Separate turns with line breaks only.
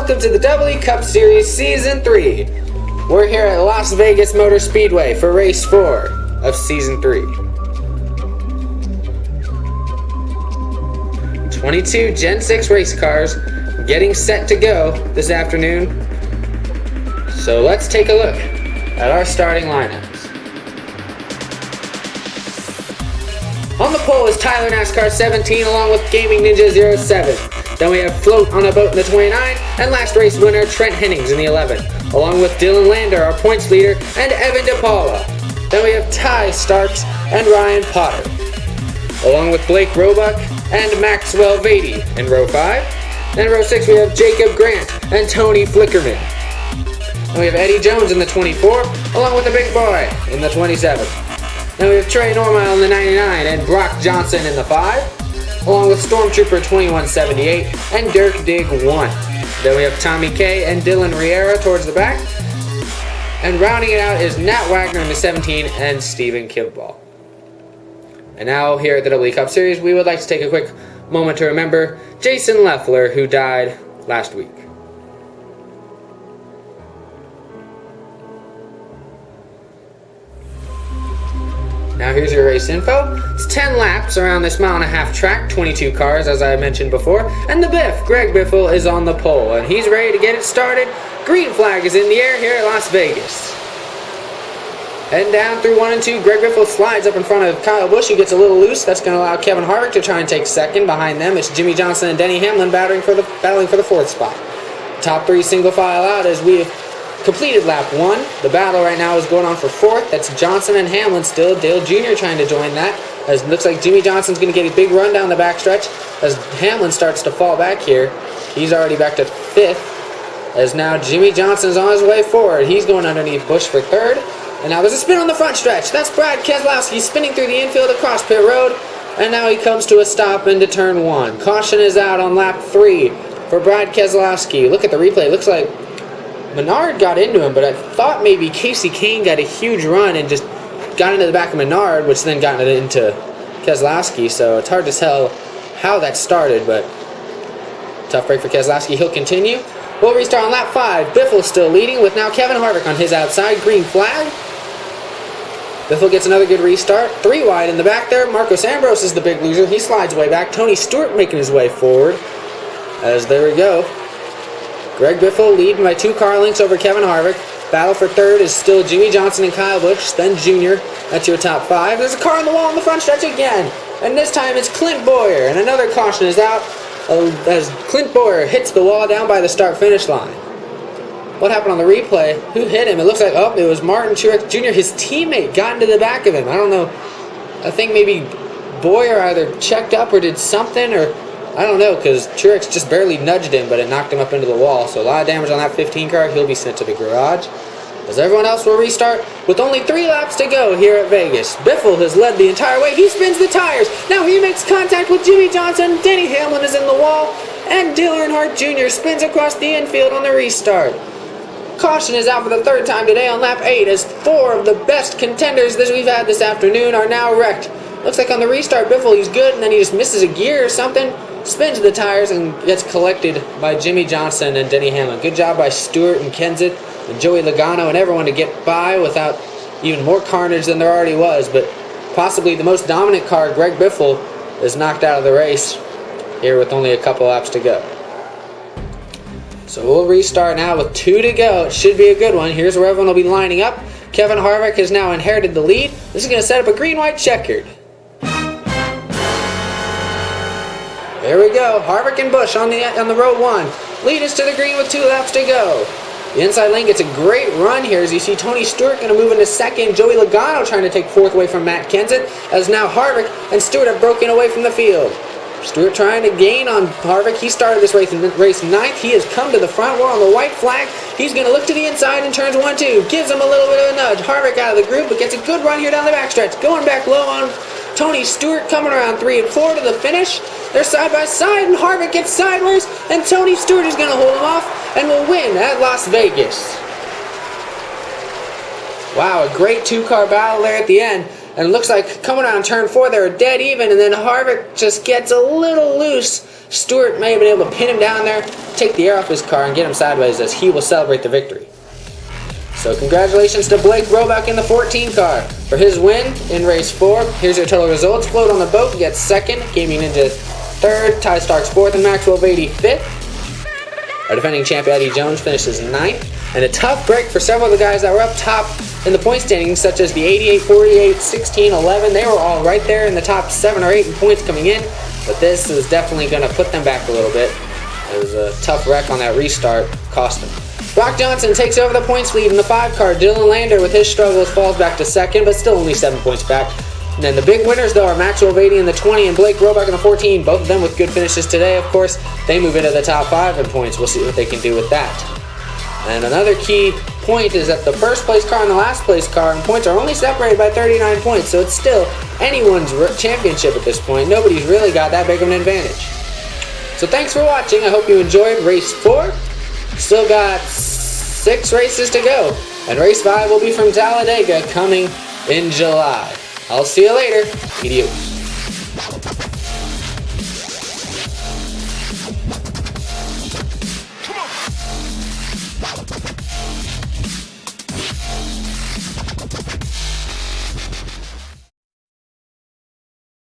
welcome to the WWE Cup Series Season 3. We're here at Las Vegas Motor Speedway for Race 4 of Season 3. 22 Gen 6 race cars getting set to go this afternoon. So let's take a look at our starting lineups. On the pole is Tyler NASCAR 17 along with Gaming Ninja 07. Then we have Float on a boat in the 29, and last race winner Trent Hennings in the 11, along with Dylan Lander, our points leader, and Evan DePaula. Then we have Ty Starks and Ryan Potter, along with Blake Roebuck and Maxwell Vady in row 5. Then in row 6 we have Jacob Grant and Tony Flickerman. Then we have Eddie Jones in the 24, along with the big boy in the 27. Then we have Trey Normile in the 99 and Brock Johnson in the 5, along with Stormtrooper 2178 and Dirk Dig 1. Then we have Tommy K and Dylan Riera towards the back. And rounding it out is Nat Wagner in the 17 and Steven Kimball. And now here at the WWE Cup Series, we would like to take a quick moment to remember Jason Leffler, who died last week. Now here's your race info. It's 10 laps around this mile-and-a-half track, 22 cars as I mentioned before, and the Biff, Greg Biffle, is on the pole, and he's ready to get it started. Green flag is in the air here at Las Vegas. Heading down through 1 and 2, Greg Biffle slides up in front of Kyle Busch. He gets a little loose. That's going to allow Kevin Harvick to try and take second. Behind them, it's Jimmy Johnson and Denny Hamlin battling for the 4th spot. Top 3 single file out as we have completed lap 1. The battle right now is going on for 4th. That's Johnson and Hamlin still. Dale Jr. trying to join that. As it looks like Jimmy Johnson's going to get a big run down the backstretch as Hamlin starts to fall back here. He's already back to 5th. As now Jimmy Johnson's on his way forward. He's going underneath Busch for 3rd. And now there's a spin on the front stretch. That's Brad Keselowski spinning through the infield across pit road. And now he comes to a stop into turn 1. Caution is out on lap 3 for Brad Keselowski. Look at the replay. It looks like Menard got into him, but I thought maybe Casey Kane got a huge run and just got into the back of Menard, which then got into Keselowski. So it's hard to tell how that started, but tough break for Keselowski. He'll continue. We'll restart on lap 5. Biffle still leading with now Kevin Harvick on his outside. Green flag. Biffle gets another good restart. 3 wide in the back there. Marcos Ambrose is the big loser. He slides way back. Tony Stewart making his way forward. As there we go. Greg Biffle leading by 2 car lengths over Kevin Harvick. Battle for 3rd is still Jimmy Johnson and Kyle Busch, then Jr. That's your top 5. There's a car on the wall on the front stretch again. And this time it's Clint Bowyer. And another caution is out as Clint Bowyer hits the wall down by the start-finish line. What happened on the replay? Who hit him? It looks like, it was Martin Truex Jr. His teammate got into the back of him. I don't know. I think maybe Bowyer either checked up or did something, or I don't know, because Truex just barely nudged him, but it knocked him up into the wall. So a lot of damage on that 15 car. He'll be sent to the garage. As everyone else will restart with only 3 laps to go here at Vegas. Biffle has led the entire way. He spins the tires. Now he makes contact with Jimmy Johnson. Denny Hamlin is in the wall. And Dale Earnhardt Jr. spins across the infield on the restart. Caution is out for the 3rd time today on lap 8 as 4 of the best contenders that we've had this afternoon are now wrecked. Looks like on the restart, Biffle, he's good, and then he just misses a gear or something. Spins the tires and gets collected by Jimmy Johnson and Denny Hamlin. Good job by Stewart and Kenseth and Joey Logano and everyone to get by without even more carnage than there already was. But possibly the most dominant car, Greg Biffle, is knocked out of the race here with only a couple laps to go. So we'll restart now with 2 to go. It should be a good one. Here's where everyone will be lining up. Kevin Harvick has now inherited the lead. This is going to set up a green-white checkered. There we go. Harvick and Busch on the row 1. Lead us to the green with 2 laps to go. The inside lane gets a great run here as you see Tony Stewart going to move into 2nd. Joey Logano trying to take 4th away from Matt Kenseth as now Harvick and Stewart have broken away from the field. Stewart trying to gain on Harvick. He started this race 9th. He has come to the front. We're on the white flag. He's going to look to the inside in turns 1-2. Gives him a little bit of a nudge. Harvick out of the group, but gets a good run here down the backstretch. Going back low on Tony Stewart, coming around 3 and 4 to the finish. They're side by side, and Harvick gets sideways, and Tony Stewart is going to hold him off and will win at Las Vegas. Wow, a great 2-car battle there at the end. and it looks like coming around turn 4 they're dead even, and then Harvick just gets a little loose. Stewart may have been able to pin him down there, take the air off his car, and get him sideways as he will celebrate the victory. So congratulations to Blake Roebuck in the 14 car for his win in race 4. Here's your total results. Float on the boat gets 2nd, Gaming Ninja 3rd, Ty Starks 4th, and Maxwell Beatty 5th. Our defending champ Eddie Jones finishes 9th. And a tough break for several of the guys that were up top in the point standings, such as the 88, 48, 16, 11. They were all right there in the top 7 or 8 in points coming in. But this is definitely going to put them back a little bit. It was a tough wreck on that restart, cost them. Brock Johnson takes over the points lead in the 5 car. Dylan Lander with his struggles falls back to 2nd, but still only 7 points back. And then the big winners though are Maxwell Beatty in the 20 and Blake Roebuck in the 14. Both of them with good finishes today, of course. They move into the top 5 in points. We'll see what they can do with that. And another key point is that the first place car and the last place car in points are only separated by 39 points, so it's still anyone's championship at this point. Nobody's really got that big of an advantage. So thanks for watching. I hope you enjoyed race 4. Still got 6 races to go, and race 5 will be from Talladega coming in July. I'll see you later. Adios.